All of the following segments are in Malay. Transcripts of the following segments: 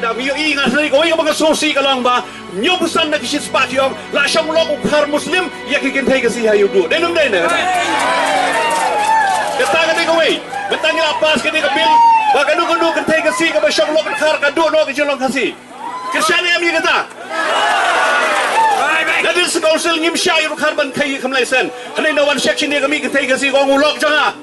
dah mio ingat sendiri kau ingat bangsa sosi kalau ba nyo pesan nak kisi sepat yang la syam lo ukar muslim ya kikin thai kasi hayu du denum den kata kata kau bertanya lapas kini kebil bahkan du kan thai kasi ke syam lo ukar kadu no ke jolong kasi Kristian yang dia kata Jadi sekausil ngim syai ukar ban thai kamlai sen hanai nawan section dia kami ke thai kasi kau ngulok jangan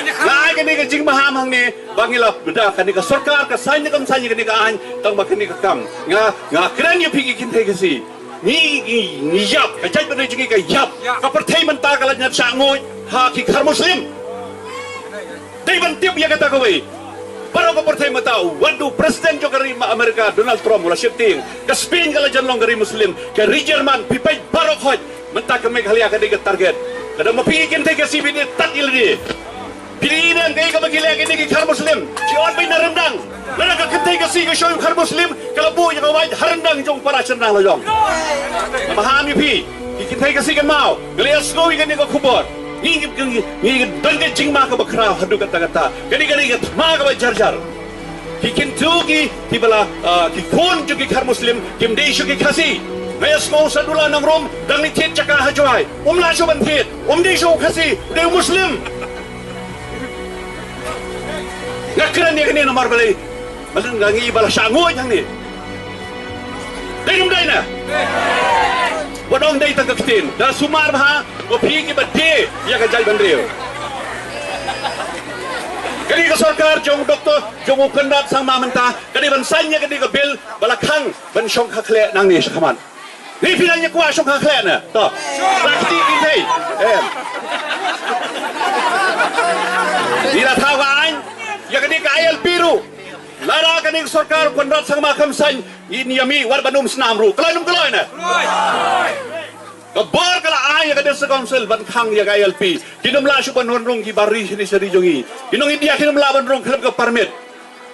Lai kan ni jing maham hang ni bangila beda kan ni sarkar ka sanya kam sanya kan ni ka an tang ba kan ni ka kam nga kren yu phiki kin thai ka si ni yap ka jai ba ni jing ka yap ka par thai man ta ka la nyat sa ngoi ha ki khar muslim dei ban tip ya kata ko wei Baru ka par thai mata wadu president jo kari Amerika Donald Trump wala shifting ka Spain ka la janlong kari muslim ka Jerman pipai baru khoj menta ka me khalia ka de target kada ma phiki kin thai ka si bi ni tat il ni Pilihan kaya ka magila kini kay khar muslim. Si on bay narendang. Lala ka kentay kasi ka show khar muslim. Kalabu yung kawaj harendang yung para sendang layong. Mahami pi. Kintay kasi kan mau. Galias ko yung kani ka kubor. Ngigip dangga jing ma ka bakraw hadu kata-kata. Kani ka ma ka jar-jar. Kikintu ki bala kikon jo ki khar muslim kim deisho ki kasi. Ngayas ko sa dula ng rom dang litit tsaka hajway. Umlasyo bantit. Deisho kasi. Deyo muslim. Ngakran ni kini nomor balai, malang gangi bala sangoi yang ni. Dayum day na. Wadong day tagaktin. Dah sumar bah, kopi ki bade, ya kajai bandril. Kani ka sarkar jong doktor jong ukandat sang mamenta, kani bansanya kani ka bil balakang ban syong kakle nang ni sakaman. Ni pinanya kuah syong kakle na. To. Sakti ini. Ira thawan Ya kani ka ayal biru lara kani sarkar konrat sang makam san ini yami war banum snamru kalanum kaloy na kabar kala ay kani sa council ban khang ya ayal pi kinumla shu ban honrong ki bari sini sari jongi inong india kinumla ban rong khalab ka permit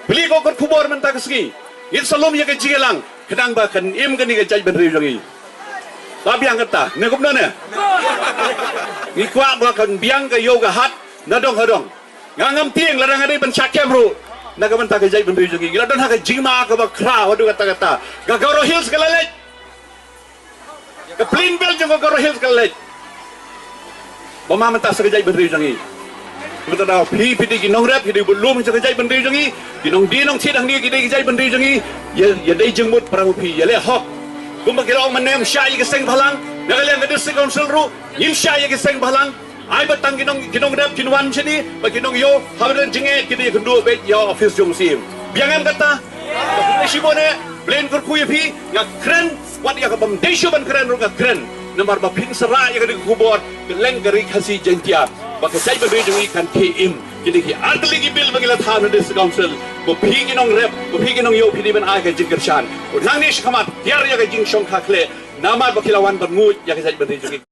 beli ko kon kubor man ta kasgi in salom ya ka jigelang kadang ba kan im kani ka jaj ban ri jongi biang kata ne kupna ne ni kwa ba kan biang ka yoga hat nadong hadong ngam tieng larang ada ban syakem ru naga ban ta ka jai ban ri jogi gila don ha ka jingma ka ba kra wadu kata gagoro hills ka lalet ka plain belt jong gagoro hills ka lalet bama mata sa ka jai ban ri jogi betul dah pi di ginong rap di belum sa ka jai ban ri jogi ginong dinong sidang ni ki jai ban ri jogi ya dai jengmut parang pi ya le hok kumba kira manem syai ka seng balang naga le ngade se council ru im syai ka seng balang Ay batang ginong rap kinuan sini, baginong yo haberan jinge kini kendu bet yo office jong sim. Biangan kata, sibone plain kurkuy pi ngak keren, wat ya kabam desyo ban keren ngak keren. Nomor ba ping sera ya kadi kubor, leng gari kasi jentia. Baka jai ban jong ikan KM. Kini ki adli ki bil bagila thana des council. Ko pi ginong rap, ko pi ginong yo pidi ban ay ka jingkershan. Nang ni shkamat, tiar ya ka jing shong kakle. Namar bakilawan ban ngut ya ka jai ban jong